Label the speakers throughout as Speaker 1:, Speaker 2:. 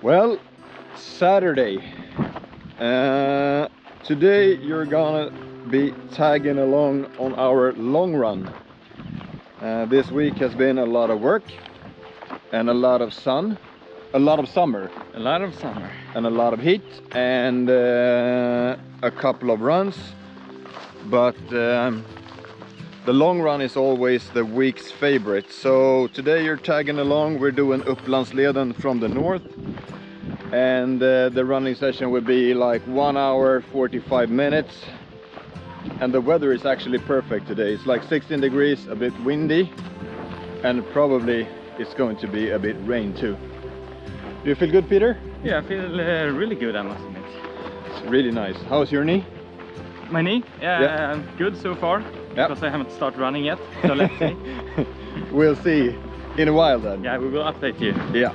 Speaker 1: Well, Saturday. Today you're gonna be tagging along on our long run. This week has been a lot of work and a lot of sun, a lot of summer,
Speaker 2: and a
Speaker 1: lot of heat, and a couple of runs. But the long run is always the week's favorite. So today you're tagging along. We're doing Upplandsleden from the north, and the running session will be like 1 hour 45 minutes, and the weather is actually perfect today. It's like 16 degrees, a bit windy, and probably it's going to be a bit rain too. Do you feel good, Peter?
Speaker 2: Yeah, I feel really good, I must admit.
Speaker 1: It's really nice. How's your knee?
Speaker 2: My knee? Yeah. Good so far, because I haven't started running yet, so let's see.
Speaker 1: We'll see in a while then.
Speaker 2: Yeah, we will update you.
Speaker 1: Yeah.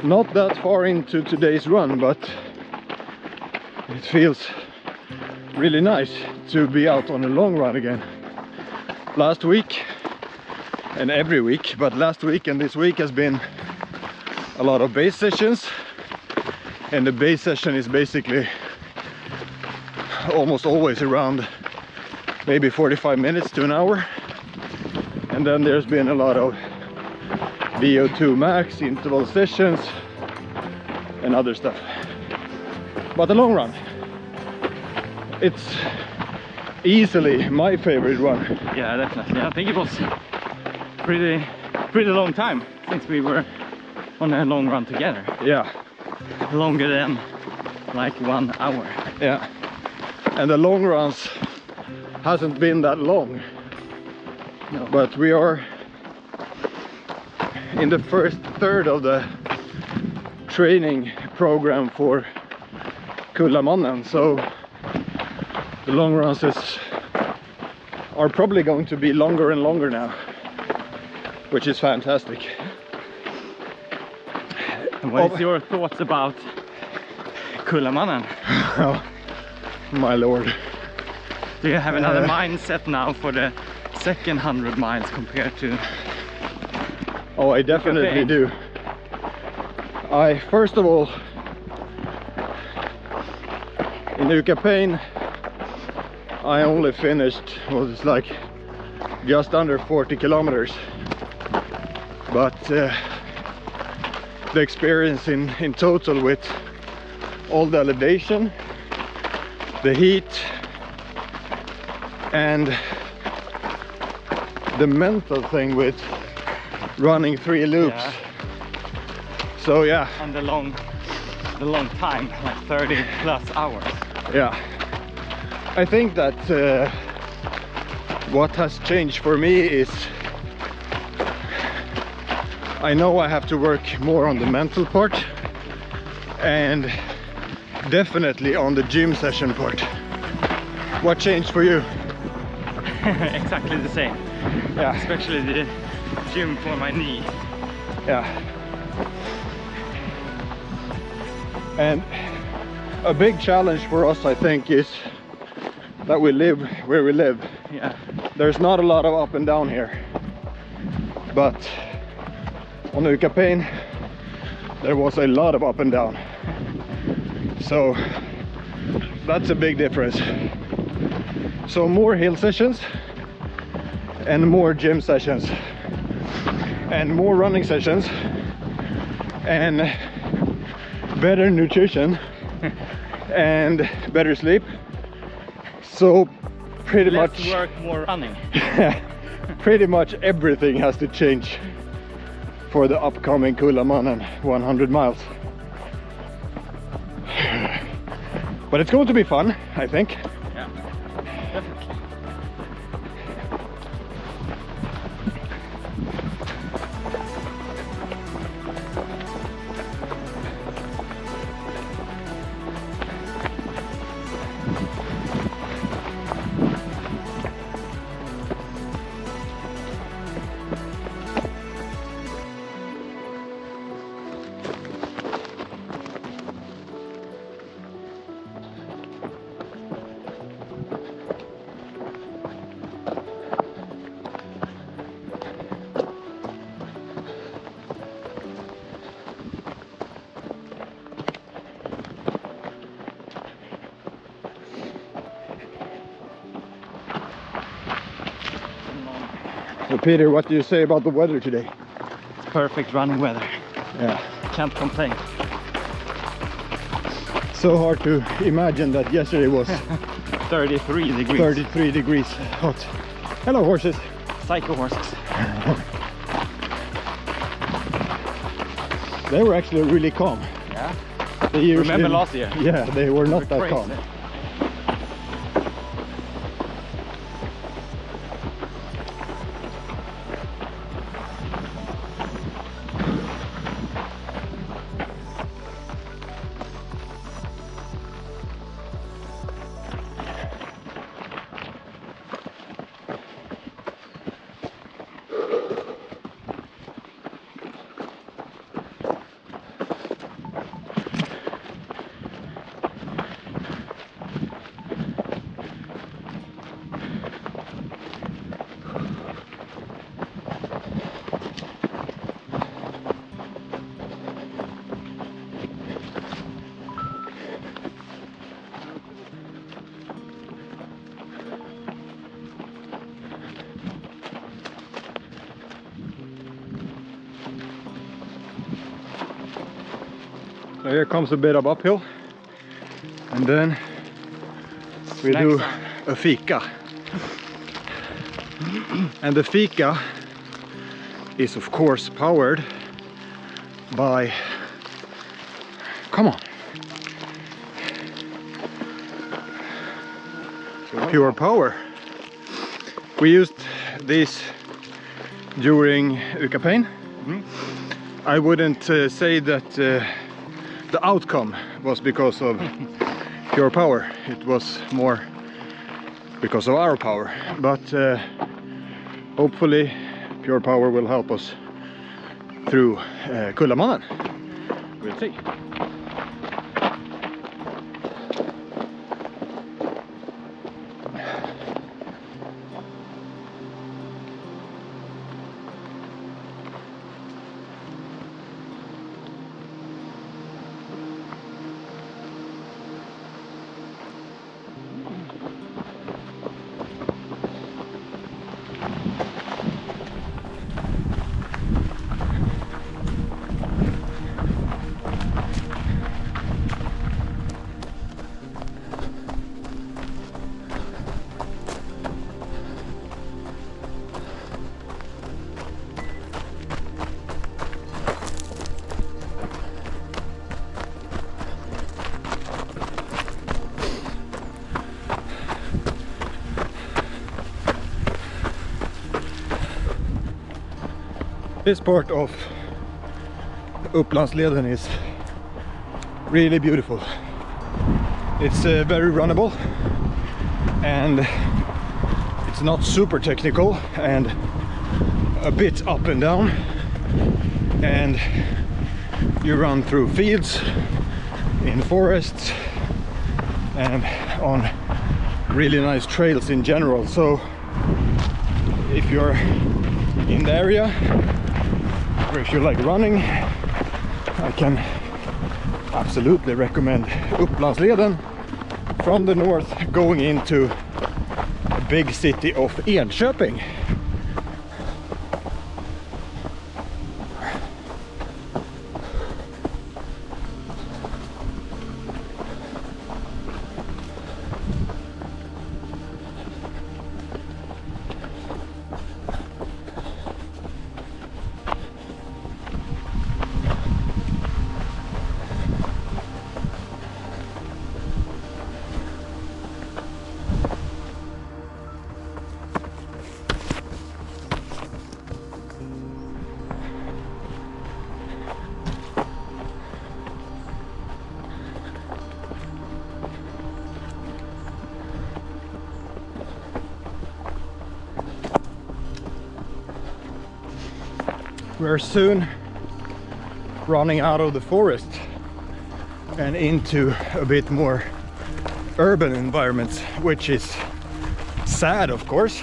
Speaker 1: Not that far into today's run, but it feels really nice to be out on a long run again. Last week, and every week, but last week and this week has been a lot of base sessions, and the base session is basically almost always around maybe 45 minutes to an hour, and then there's been a lot of VO2 max, interval sessions, and other stuff. But the long run, it's easily my favorite run.
Speaker 2: Yeah, definitely. I think it was pretty long time since we were on a long run together.
Speaker 1: Yeah.
Speaker 2: Longer than like 1 hour.
Speaker 1: Yeah. And the long runs hasn't been that long.
Speaker 2: No.
Speaker 1: But we are in the first third of the training program for Kullamannen, so the long runs are probably going to be longer and longer now, which is fantastic.
Speaker 2: And what is your thoughts about Kullamannen?
Speaker 1: Oh, my lord.
Speaker 2: Do you have another mindset now for the second 100 miles compared to...
Speaker 1: Oh, I definitely do. First of all, in Enköping, I only finished, well, it's like just under 40 kilometers. But the experience in total, with all the elevation, the heat, and the mental thing with running 3 loops.
Speaker 2: Yeah.
Speaker 1: So yeah.
Speaker 2: And the long time, like 30 plus hours.
Speaker 1: Yeah. I think that what has changed for me is I know I have to work more on the mental part, and definitely on the gym session part. What changed for you?
Speaker 2: Exactly the same.
Speaker 1: Yeah.
Speaker 2: Especially the gym for my knee.
Speaker 1: Yeah. And a big challenge for us, I think, is that we live where we live.
Speaker 2: Yeah.
Speaker 1: There's not a lot of up and down here. But on Enköping, there was a lot of up and down. So that's a big difference. So more hill sessions and more gym sessions and more running sessions and better nutrition and better sleep. So pretty
Speaker 2: Less
Speaker 1: much
Speaker 2: work, more running.
Speaker 1: pretty much everything has to change for the upcoming Kullamannen 100 miles. But it's going to be fun, I think.
Speaker 2: Yeah, definitely.
Speaker 1: So Peter, what do you say about the weather today?
Speaker 2: It's perfect running weather.
Speaker 1: Yeah.
Speaker 2: Can't complain.
Speaker 1: So hard to imagine that yesterday was
Speaker 2: 33 degrees.
Speaker 1: 33 degrees hot. Hello horses.
Speaker 2: Psycho horses.
Speaker 1: They were actually really calm.
Speaker 2: Yeah.
Speaker 1: They usually,
Speaker 2: remember last year?
Speaker 1: Yeah, they were not that
Speaker 2: Crazy.
Speaker 1: calm. So here comes a bit of uphill, and then we do a fika. And the fika is of course powered by, come on, Pure Power. We used these during Enköping. I wouldn't say that the outcome was because of Pure Power. It was more because of our power, but hopefully Pure Power will help us through Kullamannen. We'll see. This part of Upplandsleden is really beautiful. It's very runnable and it's not super technical and a bit up and down, and you run through fields, in forests and on really nice trails in general. So if you're in the area, or if you like running, I can absolutely recommend Upplandsleden from the north going into a big city of Enköping. We're soon running out of the forest and into a bit more urban environments, which is sad, of course,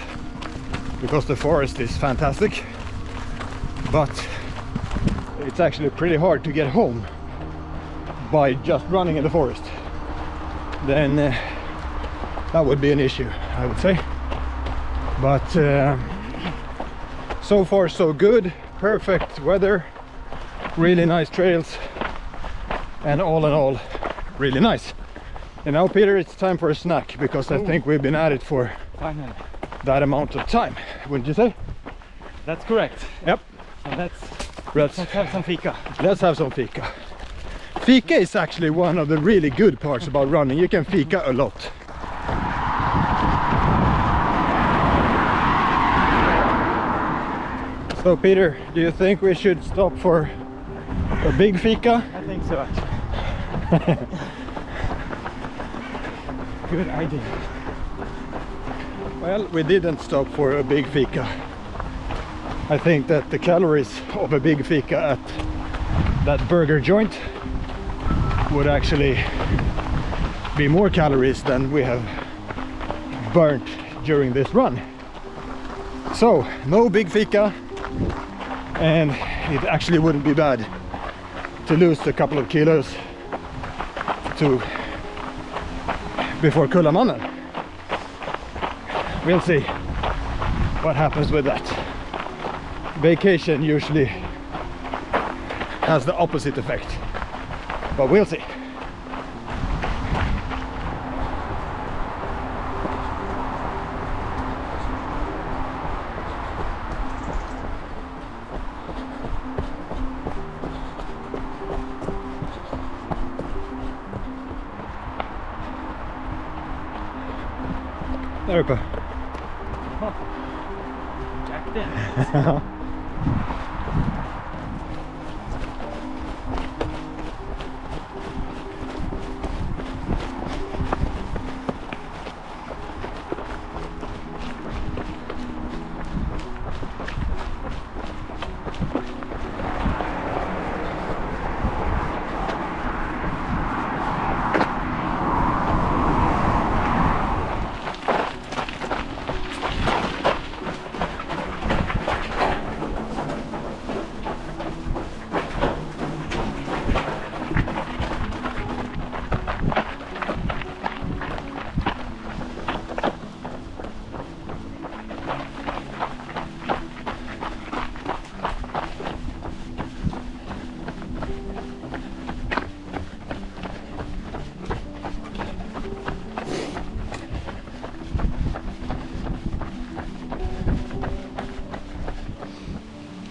Speaker 1: because the forest is fantastic, but it's actually pretty hard to get home by just running in the forest. Then that would be an issue, I would say. But so far so good. Perfect weather, really nice trails, and all in all, really nice. And now, Peter, it's time for a snack, because I think we've been at it for that amount of time, wouldn't you say?
Speaker 2: That's correct.
Speaker 1: Yep.
Speaker 2: So let's have some fika.
Speaker 1: Let's have some fika. Fika is actually one of the really good parts about running. You can fika a lot. So, Peter, do you think we should stop for a big fika?
Speaker 2: I think so, actually. Good idea.
Speaker 1: Well, we didn't stop for a big fika. I think that the calories of a big fika at that burger joint would actually be more calories than we have burnt during this run. So, no big fika. And it actually wouldn't be bad to lose a couple of kilos before Kullamannen. We'll see what happens with that. Vacation usually has the opposite effect, but we'll see. There we go.
Speaker 2: Jacked in.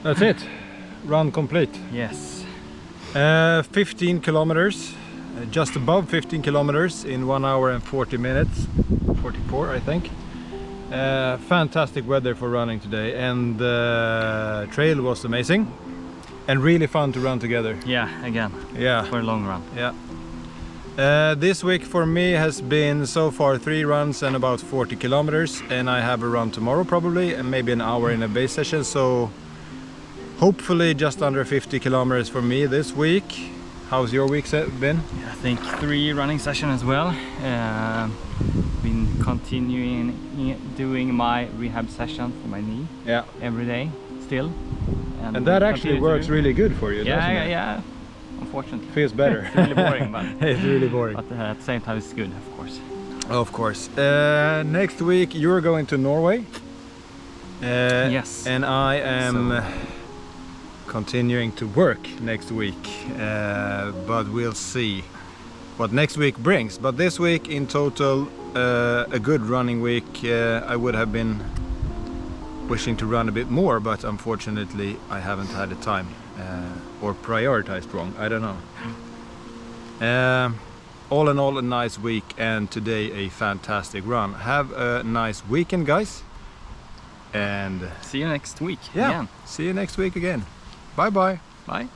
Speaker 1: That's it. Run complete.
Speaker 2: Yes.
Speaker 1: 15 kilometers, just above 15 kilometers in 1 hour and 40 minutes. 44, I think. Fantastic weather for running today, and the trail was amazing and really fun to run together.
Speaker 2: Yeah, again.
Speaker 1: Yeah.
Speaker 2: For a long run.
Speaker 1: Yeah. This week for me has been so far 3 runs and about 40 kilometers, and I have a run tomorrow probably, and maybe an hour in a base session, so hopefully just under 50 kilometers for me this week. How's your week been?
Speaker 2: I think 3 running sessions as well. Been continuing doing my rehab session for my knee. Every day still.
Speaker 1: And that actually works really good for you, doesn't it?
Speaker 2: Yeah. unfortunately.
Speaker 1: Feels better.
Speaker 2: It's really boring, but
Speaker 1: It's really boring.
Speaker 2: but at the same time it's good, of course.
Speaker 1: Of course. Next week you're going to Norway.
Speaker 2: Yes.
Speaker 1: And I am continuing to work next week. But we'll see what next week brings. But this week in total, a good running week. I would have been wishing to run a bit more, but unfortunately I haven't had the time or prioritized wrong. I don't know. All in all, a nice week, and today a fantastic run. Have a nice weekend, guys, and
Speaker 2: see you next week.
Speaker 1: yeah,
Speaker 2: again.
Speaker 1: see you next week again. Bye bye.
Speaker 2: Bye.